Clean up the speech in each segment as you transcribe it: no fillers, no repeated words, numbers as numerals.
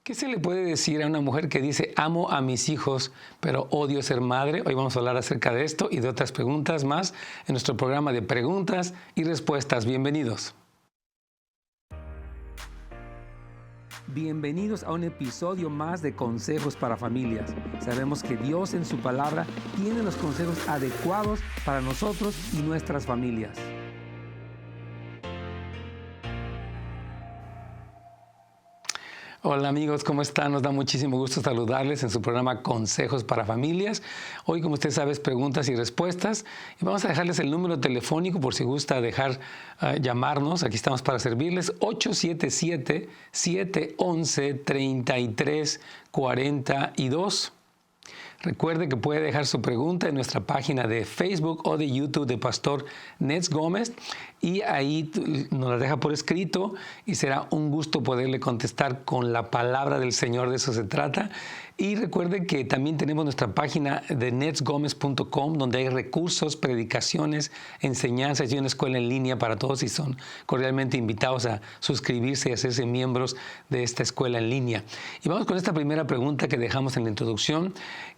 ¿Qué se le puede decir a una mujer que dice, amo a mis hijos, pero odio ser madre? Hoy vamos a hablar acerca de esto y de otras preguntas más en nuestro programa de preguntas y respuestas. Bienvenidos. Bienvenidos a un episodio más de Consejos para Familias. Sabemos que Dios en su palabra tiene los consejos adecuados para nosotros y nuestras familias. Hola amigos, ¿cómo están? Nos da muchísimo gusto saludarles en su programa Consejos para Familias. Hoy, como usted sabe, es preguntas y respuestas. Y vamos a dejarles el número telefónico por si gusta llamarnos. Aquí estamos para servirles. 877-711-3342. Recuerde que puede dejar su pregunta en nuestra página de Facebook o de YouTube de Pastor Nets Gómez y ahí nos la deja por escrito y será un gusto poderle contestar con la palabra del Señor. De eso se trata. Y recuerde que también tenemos nuestra página de netsgomez.com donde hay recursos, predicaciones, enseñanzas y una escuela en línea para todos y son cordialmente invitados a suscribirse y hacerse miembros de esta escuela en línea. Y vamos con esta primera pregunta que dejamos en la introducción.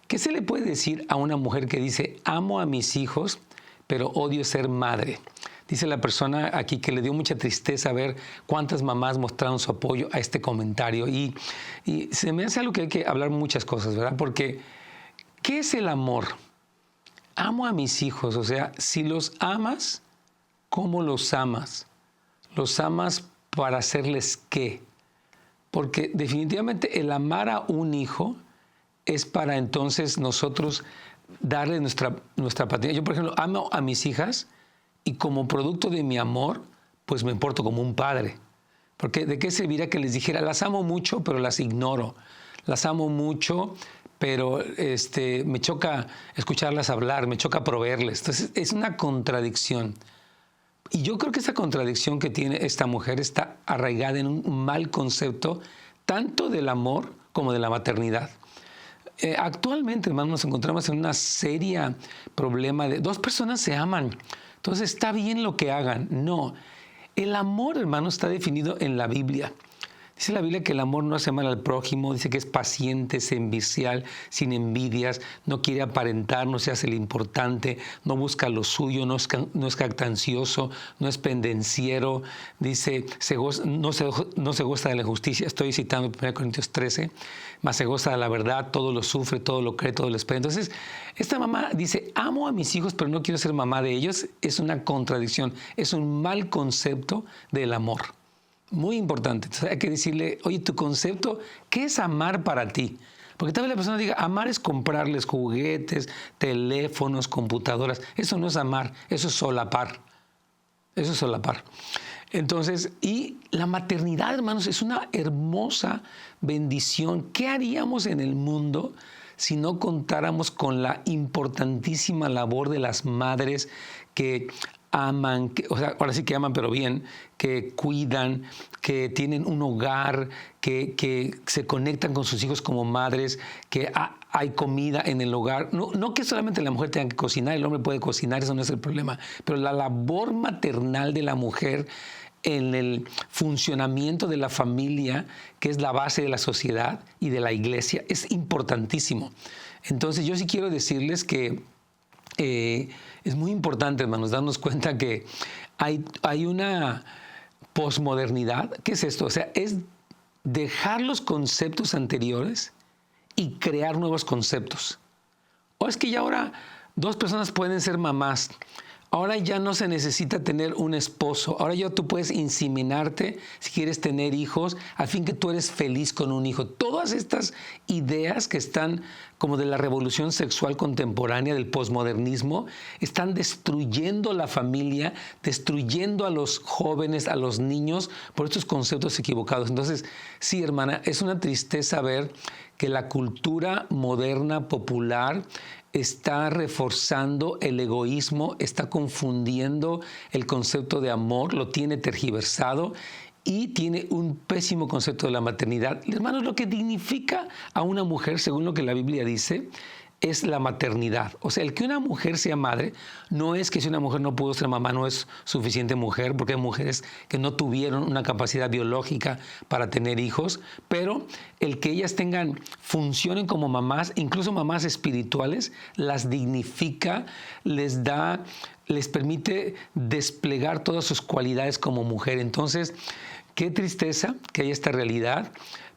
¿Qué se le puede decir a una mujer que dice, amo a mis hijos, pero odio ser madre? Dice la persona aquí que le dio mucha tristeza ver cuántas mamás mostraron su apoyo a este comentario. Y se me hace algo que hay que hablar muchas cosas, ¿verdad? Porque, ¿qué es el amor? Amo a mis hijos. O sea, si los amas, ¿cómo los amas? ¿Los amas para hacerles qué? Porque definitivamente el amar a un hijo es para entonces nosotros darle nuestra patria. Yo, por ejemplo, amo a mis hijas y como producto de mi amor, pues me porto como un padre. Porque ¿de qué serviría que les dijera, las amo mucho, pero las ignoro? Las amo mucho, pero me choca escucharlas hablar, me choca proveerles. Entonces, es una contradicción. Y yo creo que esa contradicción que tiene esta mujer está arraigada en un mal concepto, tanto del amor como de la maternidad. Actualmente, hermanos, nos encontramos en una seria problema de dos personas se aman. Entonces, ¿está bien lo que hagan? No. El amor, hermano, está definido en la Biblia. Dice la Biblia que el amor no hace mal al prójimo, dice que es paciente, servicial, sin envidias, no quiere aparentar, no se hace el importante, no busca lo suyo, no es jactancioso, no es pendenciero, dice, no se goza de la injusticia. Estoy citando 1 Corintios 13, mas se goza de la verdad, todo lo sufre, todo lo cree, todo lo espera. Entonces, esta mamá dice, amo a mis hijos, pero no quiero ser mamá de ellos. Es una contradicción, es un mal concepto del amor. Muy importante. Entonces hay que decirle, oye, tu concepto, ¿qué es amar para ti? Porque tal vez la persona diga, amar es comprarles juguetes, teléfonos, computadoras. Eso no es amar, eso es solapar. Eso es solapar. Entonces, y la maternidad, hermanos, es una hermosa bendición. ¿Qué haríamos en el mundo si no contáramos con la importantísima labor de las madres que aman, ahora sí que aman, pero bien, que cuidan, que tienen un hogar, que se conectan con sus hijos como madres, que hay comida en el hogar? No que solamente la mujer tenga que cocinar, el hombre puede cocinar, eso no es el problema, pero la labor maternal de la mujer en el funcionamiento de la familia, que es la base de la sociedad y de la iglesia, es importantísimo. Entonces, yo sí quiero decirles que es muy importante, hermanos, darnos cuenta que hay una posmodernidad. ¿Qué es esto? O sea, es dejar los conceptos anteriores y crear nuevos conceptos. O es que ya ahora dos personas pueden ser mamás. Ahora ya no se necesita tener un esposo. Ahora ya tú puedes inseminarte si quieres tener hijos, al fin que tú eres feliz con un hijo. Todas estas ideas que están como de la revolución sexual contemporánea, del posmodernismo, están destruyendo la familia, destruyendo a los jóvenes, a los niños, por estos conceptos equivocados. Entonces, sí, hermana, es una tristeza ver que la cultura moderna, popular, está reforzando el egoísmo, está confundiendo el concepto de amor, lo tiene tergiversado y tiene un pésimo concepto de la maternidad. Hermanos, lo que dignifica a una mujer, según lo que la Biblia dice, es la maternidad. O sea, el que una mujer sea madre no es que si una mujer no pudo ser mamá no es suficiente mujer, porque hay mujeres que no tuvieron una capacidad biológica para tener hijos, pero el que ellas funcionen como mamás, incluso mamás espirituales, las dignifica, les permite desplegar todas sus cualidades como mujer. Entonces, qué tristeza que haya esta realidad.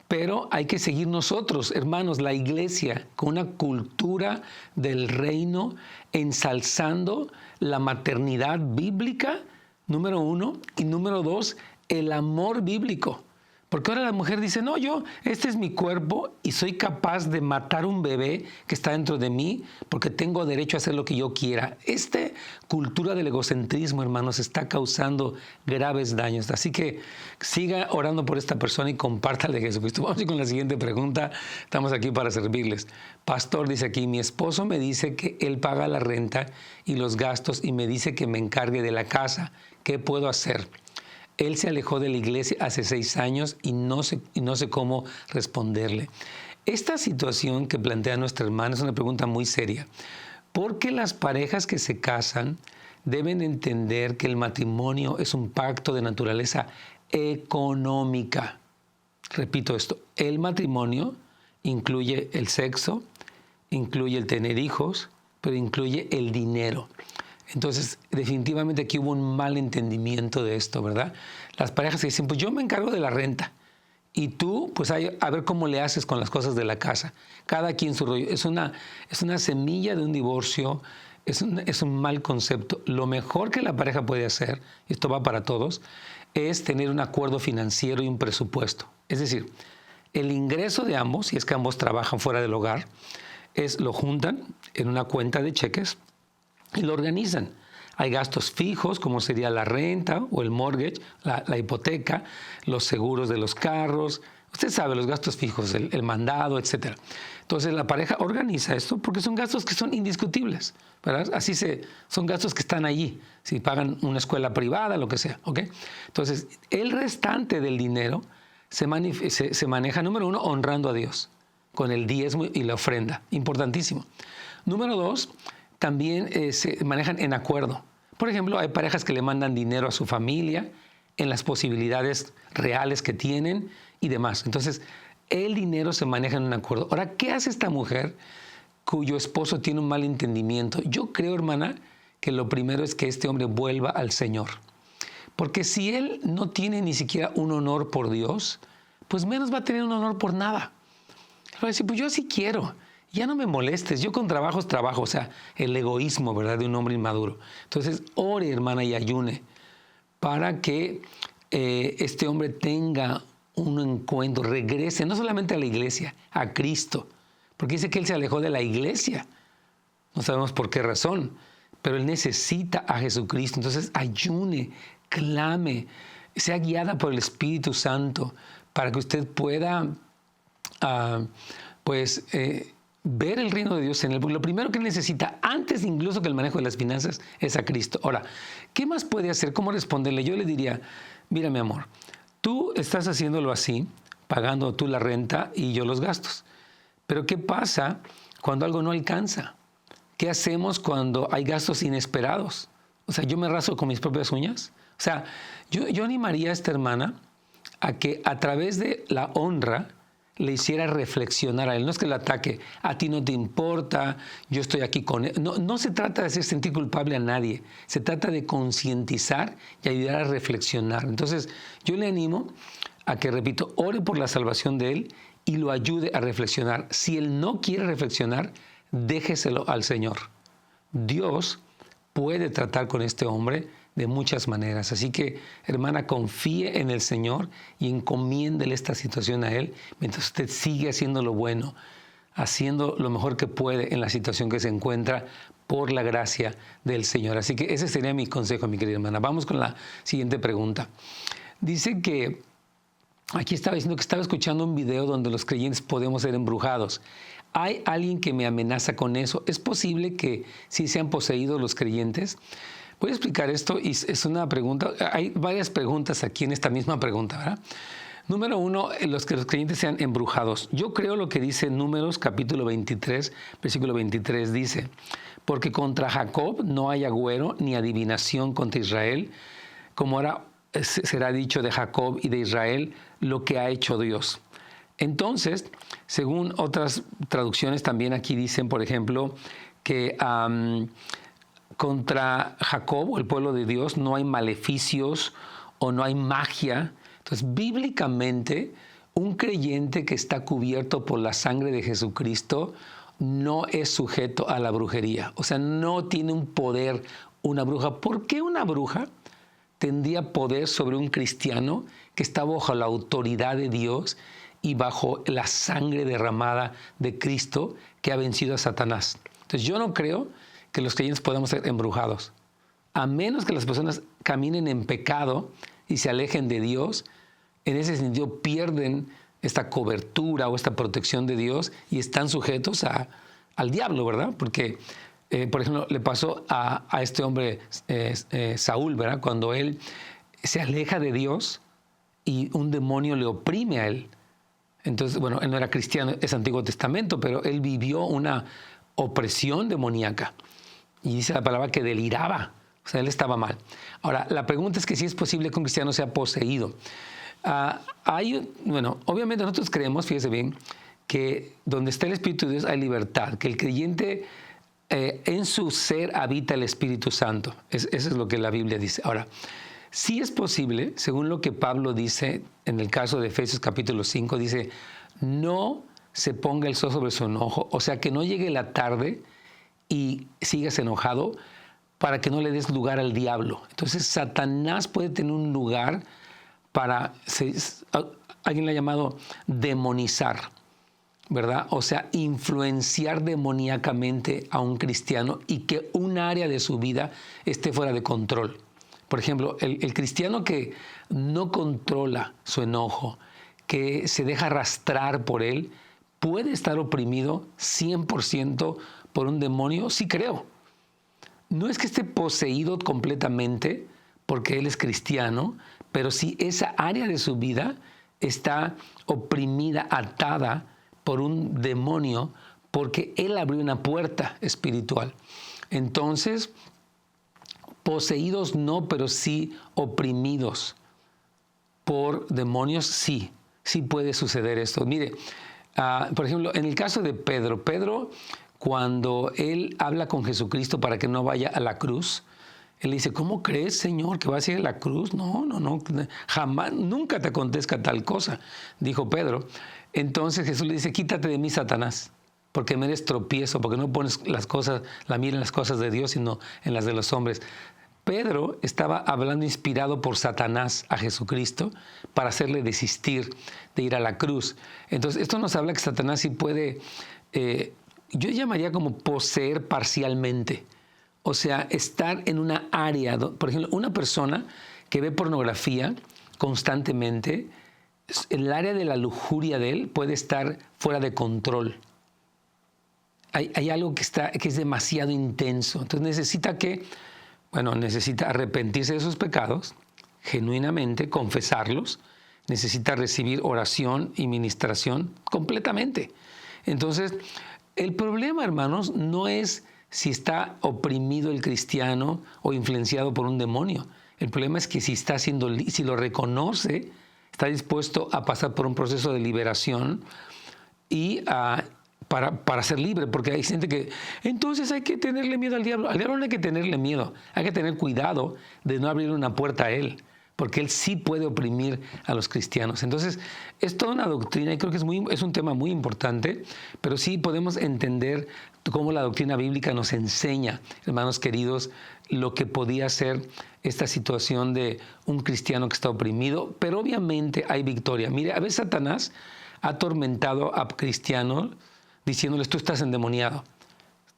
Pero hay que seguir nosotros, hermanos, la iglesia, con una cultura del reino, ensalzando la maternidad bíblica, número 1, y número 2, el amor bíblico. Porque ahora la mujer dice, no, este es mi cuerpo y soy capaz de matar un bebé que está dentro de mí porque tengo derecho a hacer lo que yo quiera. Esta cultura del egocentrismo, hermanos, está causando graves daños. Así que siga orando por esta persona y compártale Jesucristo. Vamos a ir con la siguiente pregunta. Estamos aquí para servirles. Pastor, dice aquí, mi esposo me dice que él paga la renta y los gastos y me dice que me encargue de la casa. ¿Qué puedo hacer? Él se alejó de la iglesia hace 6 años y no sé cómo responderle. Esta situación que plantea nuestra hermana es una pregunta muy seria, porque las parejas que se casan deben entender que el matrimonio es un pacto de naturaleza económica. Repito esto, el matrimonio incluye el sexo, incluye el tener hijos, pero incluye el dinero. Entonces, definitivamente aquí hubo un mal entendimiento de esto, ¿verdad? Las parejas que dicen, pues yo me encargo de la renta y tú, pues a ver cómo le haces con las cosas de la casa. Cada quien su rollo. Es una semilla de un divorcio, es un mal concepto. Lo mejor que la pareja puede hacer, y esto va para todos, es tener un acuerdo financiero y un presupuesto. Es decir, el ingreso de ambos, si es que ambos trabajan fuera del hogar, lo juntan en una cuenta de cheques y lo organizan. Hay gastos fijos, como sería la renta o el mortgage, la hipoteca, los seguros de los carros. Usted sabe, los gastos fijos, el mandado, etc. Entonces, la pareja organiza esto porque son gastos que son indiscutibles, ¿verdad? Son gastos que están allí. Si pagan una escuela privada, lo que sea, ¿ok? Entonces, el restante del dinero se maneja, número 1, honrando a Dios, con el diezmo y la ofrenda. Importantísimo. Número 2, también se manejan en acuerdo. Por ejemplo, hay parejas que le mandan dinero a su familia en las posibilidades reales que tienen y demás. Entonces, el dinero se maneja en un acuerdo. Ahora, ¿qué hace esta mujer cuyo esposo tiene un mal entendimiento? Yo creo, hermana, que lo primero es que este hombre vuelva al Señor. Porque si él no tiene ni siquiera un honor por Dios, pues menos va a tener un honor por nada. Va a decir, pues yo sí quiero. Ya no me molestes, yo con trabajo es trabajo, o sea, el egoísmo, ¿verdad?, de un hombre inmaduro. Entonces, ore, hermana, y ayune para que este hombre tenga un encuentro, regrese no solamente a la iglesia, a Cristo, porque dice que él se alejó de la iglesia. No sabemos por qué razón, pero él necesita a Jesucristo. Entonces, ayune, clame, sea guiada por el Espíritu Santo para que usted pueda, ver el reino de Dios en él. Lo primero que necesita, antes incluso que el manejo de las finanzas, es a Cristo. Ahora, ¿qué más puede hacer? ¿Cómo responderle? Yo le diría, mira, mi amor, tú estás haciéndolo así, pagando tú la renta y yo los gastos. Pero ¿qué pasa cuando algo no alcanza? ¿Qué hacemos cuando hay gastos inesperados? O sea, yo me raso con mis propias uñas. O sea, yo animaría a esta hermana a que a través de la honra le hiciera reflexionar a él. No es que le ataque, a ti no te importa, yo estoy aquí con él. No se trata de hacer sentir culpable a nadie, se trata de concientizar y ayudar a reflexionar. Entonces, yo le animo a que, repito, ore por la salvación de él y lo ayude a reflexionar. Si él no quiere reflexionar, déjeselo al Señor. Dios puede tratar con este hombre de muchas maneras. Así que, hermana, confíe en el Señor y encomiéndele esta situación a Él mientras usted sigue haciendo lo bueno, haciendo lo mejor que puede en la situación que se encuentra por la gracia del Señor. Así que ese sería mi consejo, mi querida hermana. Vamos con la siguiente pregunta. Dice que aquí estaba diciendo que estaba escuchando un video donde los creyentes podemos ser embrujados. ¿Hay alguien que me amenaza con eso? ¿Es posible que sí sean poseídos los creyentes? Voy a explicar esto y es una pregunta. Hay varias preguntas aquí en esta misma pregunta, ¿verdad? Número uno, que los creyentes sean embrujados. Yo creo lo que dice Números capítulo 23, versículo 23, dice, porque contra Jacob no hay agüero ni adivinación contra Israel, como ahora será dicho de Jacob y de Israel lo que ha hecho Dios. Entonces, según otras traducciones también aquí dicen, por ejemplo, que contra Jacob, o el pueblo de Dios, no hay maleficios o no hay magia. Entonces, bíblicamente, un creyente que está cubierto por la sangre de Jesucristo no es sujeto a la brujería. O sea, no tiene un poder una bruja. ¿Por qué una bruja tendría poder sobre un cristiano que está bajo la autoridad de Dios y bajo la sangre derramada de Cristo que ha vencido a Satanás? Entonces, yo no creo que los creyentes podamos ser embrujados, a menos que las personas caminen en pecado y se alejen de Dios. En ese sentido pierden esta cobertura o esta protección de Dios y están sujetos al diablo, ¿verdad? Porque, por ejemplo, le pasó a este hombre Saúl, ¿verdad? Cuando él se aleja de Dios y un demonio le oprime a él. Entonces, bueno, él no era cristiano, es Antiguo Testamento, pero él vivió una opresión demoníaca. Y dice la palabra que deliraba. O sea, él estaba mal. Ahora, la pregunta es que si es posible que un cristiano sea poseído. Obviamente nosotros creemos, fíjese bien, que donde está el Espíritu de Dios hay libertad, que el creyente en su ser habita el Espíritu Santo. Eso es lo que la Biblia dice. Ahora, sí es posible, según lo que Pablo dice en el caso de Efesios capítulo 5, dice, no se ponga el sol sobre su enojo, o sea, que no llegue la tarde y sigas enojado para que no le des lugar al diablo. Entonces, Satanás puede tener un lugar para, alguien le ha llamado demonizar, ¿verdad? O sea, influenciar demoníacamente a un cristiano y que un área de su vida esté fuera de control. Por ejemplo, el cristiano que no controla su enojo, que se deja arrastrar por él, puede estar oprimido 100% por un demonio, sí creo. No es que esté poseído completamente porque él es cristiano, pero sí esa área de su vida está oprimida, atada por un demonio, porque él abrió una puerta espiritual. Entonces, poseídos no, pero sí oprimidos por demonios, sí puede suceder esto. Mire, por ejemplo, en el caso de Pedro, cuando él habla con Jesucristo para que no vaya a la cruz, él dice, ¿cómo crees, Señor, que vas a ir a la cruz? No, jamás, nunca te acontezca tal cosa, dijo Pedro. Entonces Jesús le dice, quítate de mí, Satanás, porque me eres tropiezo, porque no pones la mira en las cosas de Dios, sino en las de los hombres. Pedro estaba hablando inspirado por Satanás a Jesucristo para hacerle desistir de ir a la cruz. Entonces, esto nos habla que Satanás sí puede, yo llamaría como poseer parcialmente. O sea, estar en una área, por ejemplo, una persona que ve pornografía constantemente, el área de la lujuria de él puede estar fuera de control. Hay algo que es demasiado intenso. Entonces necesita arrepentirse de sus pecados, genuinamente, confesarlos, necesita recibir oración y ministración completamente. Entonces, el problema, hermanos, no es si está oprimido el cristiano o influenciado por un demonio. El problema es que si lo reconoce, está dispuesto a pasar por un proceso de liberación y para ser libre, porque hay gente que, entonces hay que tenerle miedo al diablo. Al diablo no hay que tenerle miedo, hay que tener cuidado de no abrir una puerta a él, porque él sí puede oprimir a los cristianos. Entonces, es toda una doctrina y creo que es un tema muy importante, pero sí podemos entender cómo la doctrina bíblica nos enseña, hermanos queridos, lo que podía ser esta situación de un cristiano que está oprimido, pero obviamente hay victoria. Mire, a veces Satanás ha atormentado a cristianos diciéndoles, tú estás endemoniado,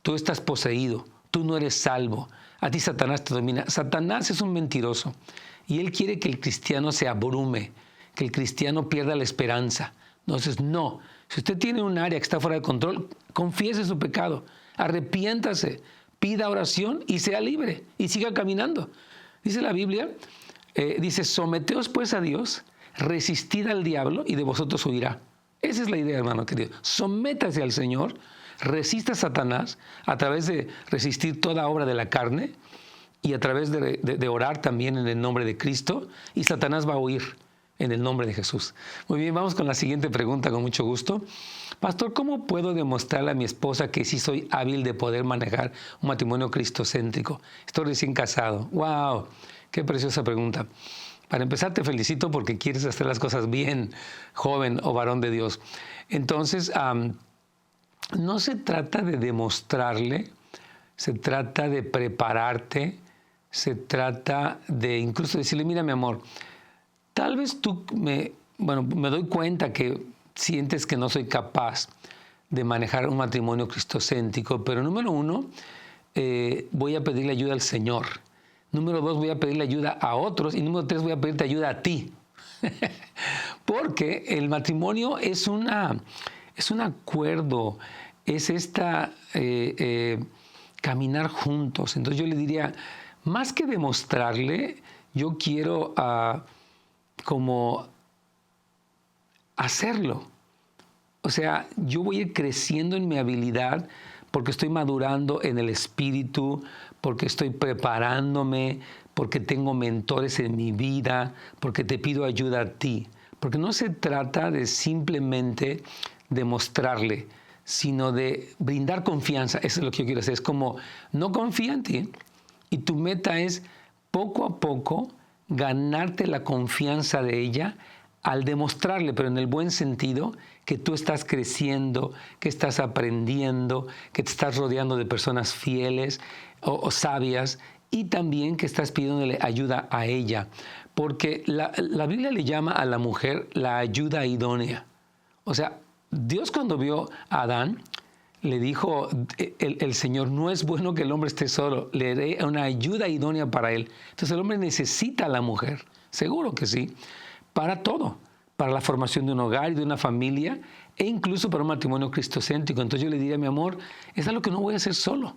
tú estás poseído, tú no eres salvo, a ti Satanás te domina. Satanás es un mentiroso y él quiere que el cristiano se abrume, que el cristiano pierda la esperanza. Entonces, no. Si usted tiene un área que está fuera de control, confiese su pecado, arrepiéntase, pida oración y sea libre y siga caminando. Dice la Biblia, dice, someteos pues a Dios, resistid al diablo y de vosotros huirá. Esa es la idea, hermano querido. Sométase al Señor, resista a Satanás a través de resistir toda obra de la carne y a través de orar también en el nombre de Cristo, y Satanás va a huir en el nombre de Jesús. Muy bien, vamos con la siguiente pregunta con mucho gusto. Pastor, ¿cómo puedo demostrarle a mi esposa que sí soy hábil de poder manejar un matrimonio cristocéntrico? Estoy recién casado. ¡Wow! ¡Qué preciosa pregunta! Para empezar, te felicito porque quieres hacer las cosas bien, joven o varón de Dios. Entonces, no se trata de demostrarle, se trata de prepararte, se trata de incluso decirle, mira, mi amor, tal vez me doy cuenta que sientes que no soy capaz de manejar un matrimonio cristocéntrico, pero número uno, voy a pedirle ayuda al Señor. Número dos, voy a pedirle ayuda a otros. Y número tres, voy a pedirte ayuda a ti. Porque el matrimonio es un acuerdo, es caminar juntos. Entonces yo le diría, más que demostrarle, yo quiero como hacerlo. O sea, yo voy a ir creciendo en mi habilidad porque estoy madurando en el espíritu, porque estoy preparándome, porque tengo mentores en mi vida, porque te pido ayuda a ti. Porque no se trata de simplemente demostrarle, sino de brindar confianza. Eso es lo que yo quiero hacer. Es como, no confía en ti, y tu meta es poco a poco ganarte la confianza de ella al demostrarle, pero en el buen sentido, que tú estás creciendo, que estás aprendiendo, que te estás rodeando de personas fieles o sabias, y también que estás pidiéndole ayuda a ella. Porque la Biblia le llama a la mujer la ayuda idónea. O sea, Dios cuando vio a Adán, le dijo el Señor, no es bueno que el hombre esté solo, le dé una ayuda idónea para él. Entonces el hombre necesita a la mujer, seguro que sí, para todo, para la formación de un hogar y de una familia, e incluso para un matrimonio cristocéntrico. Entonces yo le diría, mi amor, es algo que no voy a hacer solo,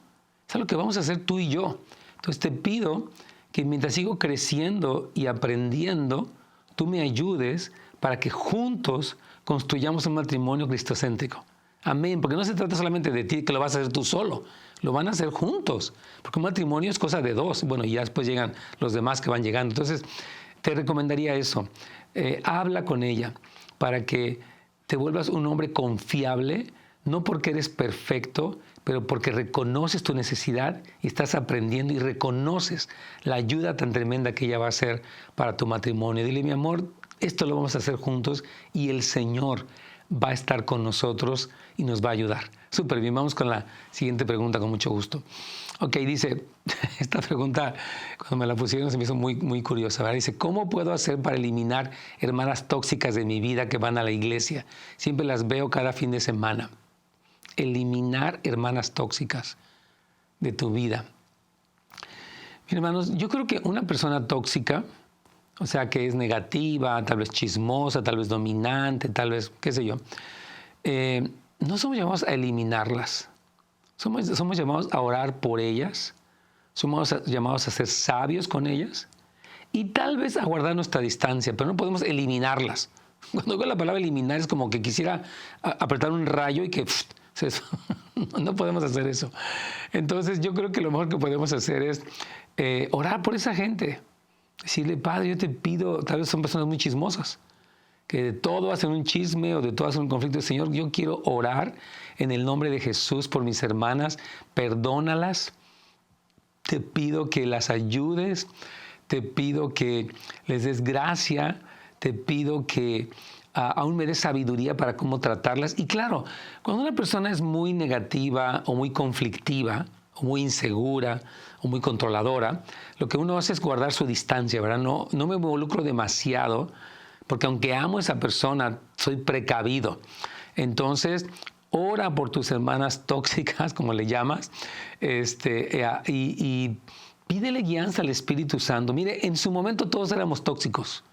es algo que vamos a hacer tú y yo. Entonces te pido que mientras sigo creciendo y aprendiendo, tú me ayudes para que juntos construyamos un matrimonio cristocéntrico. Amén, porque no se trata solamente de ti, que lo vas a hacer tú solo, lo van a hacer juntos, porque un matrimonio es cosa de dos, bueno, y ya después llegan los demás que van llegando. Entonces, te recomendaría eso, habla con ella para que te vuelvas un hombre confiable, no porque eres perfecto, pero porque reconoces tu necesidad y estás aprendiendo y reconoces la ayuda tan tremenda que ella va a hacer para tu matrimonio. Dile, mi amor, esto lo vamos a hacer juntos y el Señor va a estar con nosotros y nos va a ayudar. Súper bien, vamos con la siguiente pregunta con mucho gusto. Ok, dice, esta pregunta cuando me la pusieron se me hizo muy, muy curiosa, ¿verdad? Dice, ¿cómo puedo hacer para eliminar hermanas tóxicas de mi vida que van a la iglesia? Siempre las veo cada fin de semana. Eliminar hermanas tóxicas de tu vida. Mis hermanos, yo creo que una persona tóxica, o sea, que es negativa, tal vez chismosa, tal vez dominante, tal vez, qué sé yo, no somos llamados a eliminarlas. Somos llamados a orar por ellas, somos llamados a ser sabios con ellas y tal vez a guardar nuestra distancia, pero no podemos eliminarlas. Cuando digo la palabra eliminar es como que quisiera apretar un rayo y que no podemos hacer eso. Entonces yo creo que lo mejor que podemos hacer es orar por esa gente. Decirle, Padre, yo te pido, tal vez son personas muy chismosas, que de todo hacen un chisme o de todo hacen un conflicto. Señor, yo quiero orar en el nombre de Jesús por mis hermanas, perdónalas, te pido que las ayudes, te pido que les des gracia, te pido que aún me des sabiduría para cómo tratarlas. Y claro, cuando una persona es muy negativa o muy conflictiva, o muy insegura, o muy controladora, lo que uno hace es guardar su distancia, ¿verdad? No me involucro demasiado, porque aunque amo a esa persona, soy precavido. Entonces, ora por tus hermanas tóxicas, como le llamas, y pídele guianza al Espíritu Santo. Mire, en su momento todos éramos tóxicos.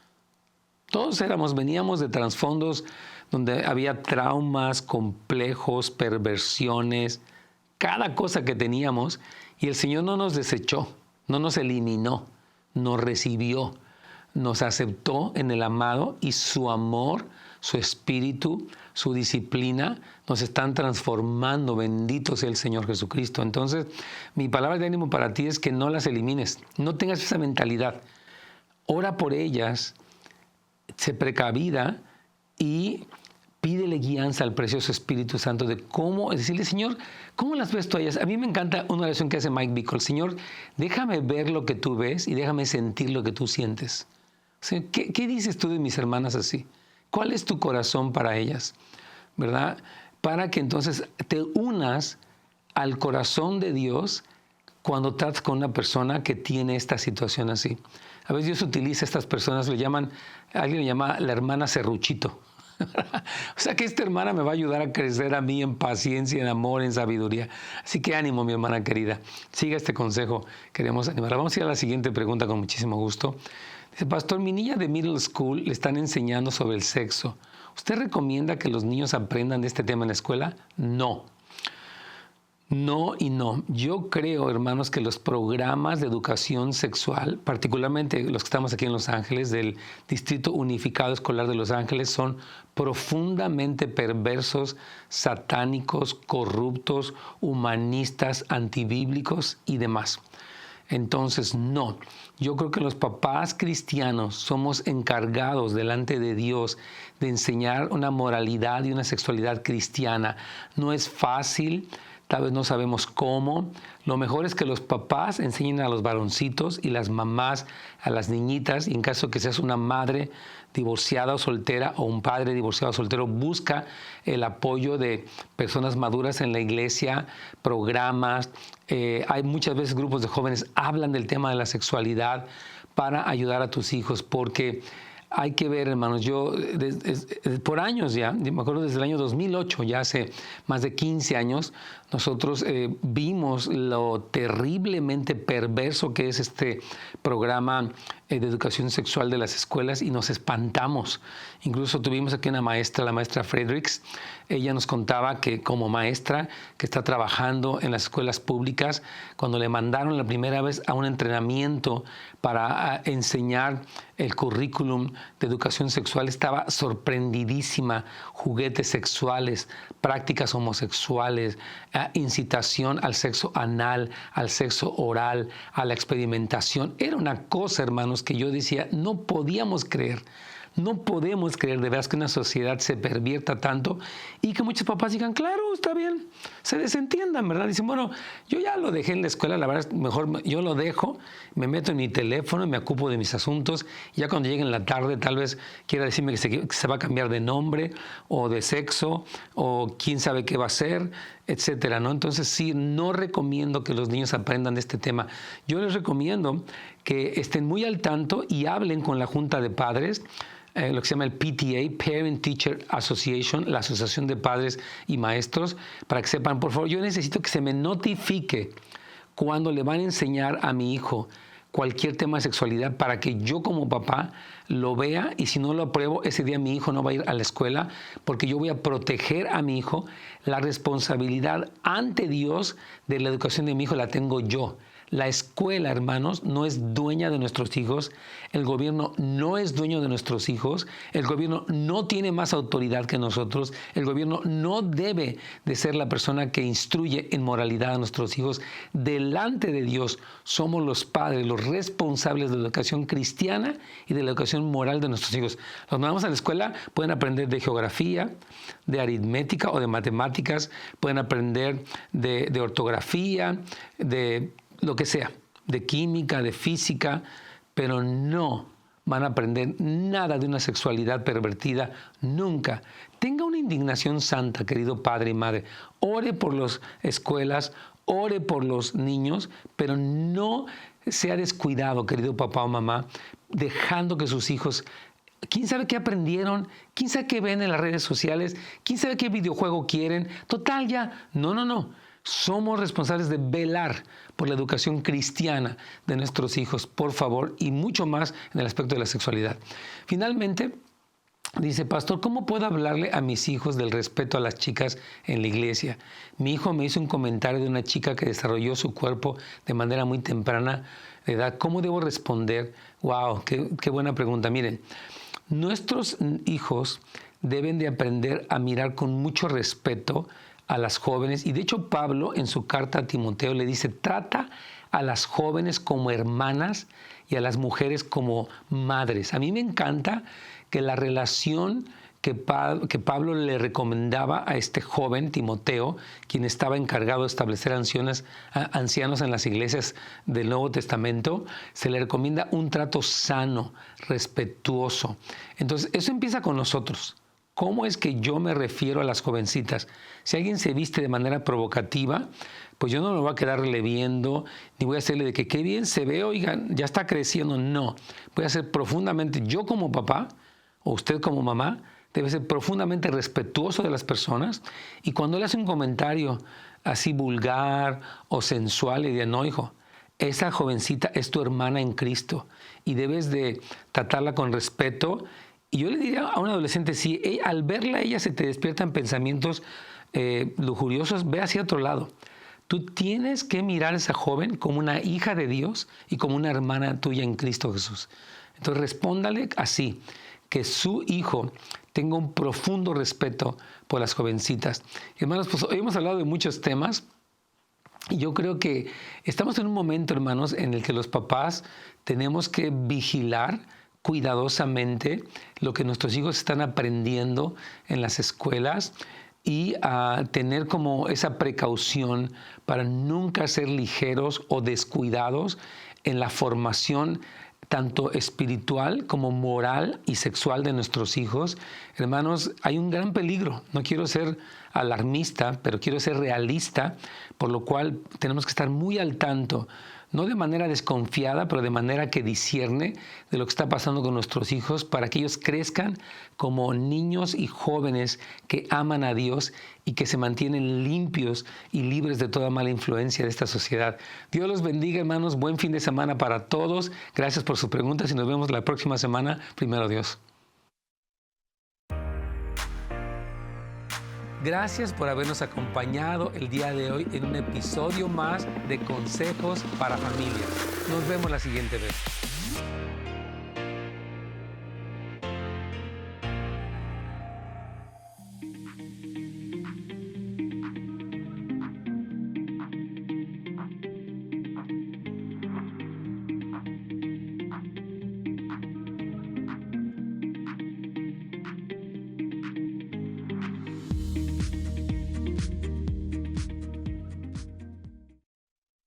Todos veníamos de trasfondos donde había traumas, complejos, perversiones, cada cosa que teníamos, y el Señor no nos desechó, no nos eliminó, nos recibió, nos aceptó en el amado y su amor, su espíritu, su disciplina nos están transformando. Bendito sea el Señor Jesucristo. Entonces, mi palabra de ánimo para ti es que no las elimines. No tengas esa mentalidad. Ora por ellas, sé precavida y pídele guianza al precioso Espíritu Santo de cómo, es decirle, Señor, ¿cómo las ves tú a ellas? A mí me encanta una oración que hace Mike Bickle. Señor, déjame ver lo que tú ves y déjame sentir lo que tú sientes. O sea, ¿qué dices tú de mis hermanas así? ¿Cuál es tu corazón para ellas? ¿Verdad? Para que entonces te unas al corazón de Dios cuando tratas con una persona que tiene esta situación así. A veces Dios utiliza a estas personas, alguien le llama la hermana serruchito. O sea que esta hermana me va a ayudar a crecer a mí en paciencia, en amor, en sabiduría. Así que ánimo, mi hermana querida. Siga este consejo. Queremos animarla. Vamos a ir a la siguiente pregunta con muchísimo gusto. Dice, pastor, mi niña de middle school le están enseñando sobre el sexo. ¿Usted recomienda que los niños aprendan de este tema en la escuela? No. No y no. Yo creo, hermanos, que los programas de educación sexual, particularmente los que estamos aquí en Los Ángeles, del Distrito Unificado Escolar de Los Ángeles, son profundamente perversos, satánicos, corruptos, humanistas, antibíblicos y demás. Entonces, no. Yo creo que los papás cristianos somos encargados delante de Dios de enseñar una moralidad y una sexualidad cristiana. No es fácil. Tal vez no sabemos cómo. Lo mejor es que los papás enseñen a los varoncitos y las mamás a las niñitas. Y en caso que seas una madre divorciada o soltera o un padre divorciado o soltero, busca el apoyo de personas maduras en la iglesia, programas. Hay muchas veces grupos de jóvenes hablan del tema de la sexualidad para ayudar a tus hijos, porque hay que ver, hermanos, yo por años ya, me acuerdo desde el año 2008, ya hace más de 15 años, nosotros vimos lo terriblemente perverso que es este programa de educación sexual de las escuelas y nos espantamos. Incluso tuvimos aquí una maestra, la maestra Fredericks. Ella nos contaba que como maestra que está trabajando en las escuelas públicas, cuando le mandaron la primera vez a un entrenamiento para enseñar el currículum de educación sexual, estaba sorprendidísima. Juguetes sexuales, prácticas homosexuales, incitación al sexo anal, al sexo oral, a la experimentación. Era una cosa, hermanos, que yo decía, no podíamos creer. No podemos creer de veras que una sociedad se pervierta tanto y que muchos papás digan, claro, está bien, se desentiendan, ¿verdad? Dicen, bueno, yo ya lo dejé en la escuela, la verdad, mejor yo lo dejo, me meto en mi teléfono, me ocupo de mis asuntos, y ya cuando llegue en la tarde tal vez quiera decirme que se va a cambiar de nombre o de sexo o quién sabe qué va a ser, etcétera, ¿no? Entonces sí, no recomiendo que los niños aprendan de este tema. Yo les recomiendo que estén muy al tanto y hablen con la Junta de Padres, lo que se llama el PTA, Parent Teacher Association, la Asociación de Padres y Maestros, para que sepan, por favor, yo necesito que se me notifique cuando le van a enseñar a mi hijo cualquier tema de sexualidad para que yo como papá lo vea, y si no lo apruebo, ese día mi hijo no va a ir a la escuela, porque yo voy a proteger a mi hijo. La responsabilidad ante Dios de la educación de mi hijo la tengo yo. La escuela, hermanos, no es dueña de nuestros hijos. El gobierno no es dueño de nuestros hijos. El gobierno no tiene más autoridad que nosotros. El gobierno no debe de ser la persona que instruye en moralidad a nuestros hijos. Delante de Dios somos los padres, los responsables de la educación cristiana y de la educación moral de nuestros hijos. Los mandamos a la escuela, pueden aprender de geografía, de aritmética o de matemáticas, pueden aprender de ortografía, de lo que sea, de química, de física, pero no van a aprender nada de una sexualidad pervertida nunca. Tenga una indignación santa, querido padre y madre. Ore por las escuelas, ore por los niños, pero no sea descuidado, querido papá o mamá, dejando que sus hijos, quién sabe qué aprendieron, quién sabe qué ven en las redes sociales, quién sabe qué videojuego quieren. Total, ya, no. Somos responsables de velar por la educación cristiana de nuestros hijos, por favor, y mucho más en el aspecto de la sexualidad. Finalmente, Dice, pastor, ¿cómo puedo hablarle a mis hijos del respeto a las chicas en la iglesia? Mi hijo me hizo un comentario de una chica que desarrolló su cuerpo de manera muy temprana de edad. ¿Cómo debo responder? ¡Wow! ¡Qué buena pregunta! Miren, nuestros hijos deben de aprender a mirar con mucho respeto a las jóvenes. Y de hecho, Pablo en su carta a Timoteo le dice, trata a las jóvenes como hermanas y a las mujeres como madres. A mí me encanta que la relación que Pablo le recomendaba a este joven Timoteo, quien estaba encargado de establecer ancianos en las iglesias del Nuevo Testamento, se le recomienda un trato sano, respetuoso. Entonces, eso empieza con nosotros. ¿Cómo es que yo me refiero a las jovencitas? Si alguien se viste de manera provocativa, pues yo no me voy a quedarle viendo, ni voy a hacerle de que qué bien se ve, oigan, ya está creciendo. No, voy a ser profundamente, yo como papá, o usted como mamá, debe ser profundamente respetuoso de las personas. Y cuando le hace un comentario así vulgar o sensual, y de no, hijo, esa jovencita es tu hermana en Cristo y debes de tratarla con respeto. Y yo le diría a un adolescente, si al verla a ella se te despiertan pensamientos lujuriosos, ve hacia otro lado. Tú tienes que mirar a esa joven como una hija de Dios y como una hermana tuya en Cristo Jesús. Entonces respóndale así, que su hijo tenga un profundo respeto por las jovencitas. Hermanos, pues hoy hemos hablado de muchos temas. Y yo creo que estamos en un momento, hermanos, en el que los papás tenemos que vigilar cuidadosamente lo que nuestros hijos están aprendiendo en las escuelas y a tener como esa precaución para nunca ser ligeros o descuidados en la formación tanto espiritual como moral y sexual de nuestros hijos. Hermanos, hay un gran peligro. No quiero ser alarmista, pero quiero ser realista, por lo cual tenemos que estar muy al tanto, no de manera desconfiada, pero de manera que discierne de lo que está pasando con nuestros hijos para que ellos crezcan como niños y jóvenes que aman a Dios y que se mantienen limpios y libres de toda mala influencia de esta sociedad. Dios los bendiga, hermanos. Buen fin de semana para todos. Gracias por sus preguntas y nos vemos la próxima semana. Primero Dios. Gracias por habernos acompañado el día de hoy en un episodio más de Consejos para Familias. Nos vemos la siguiente vez.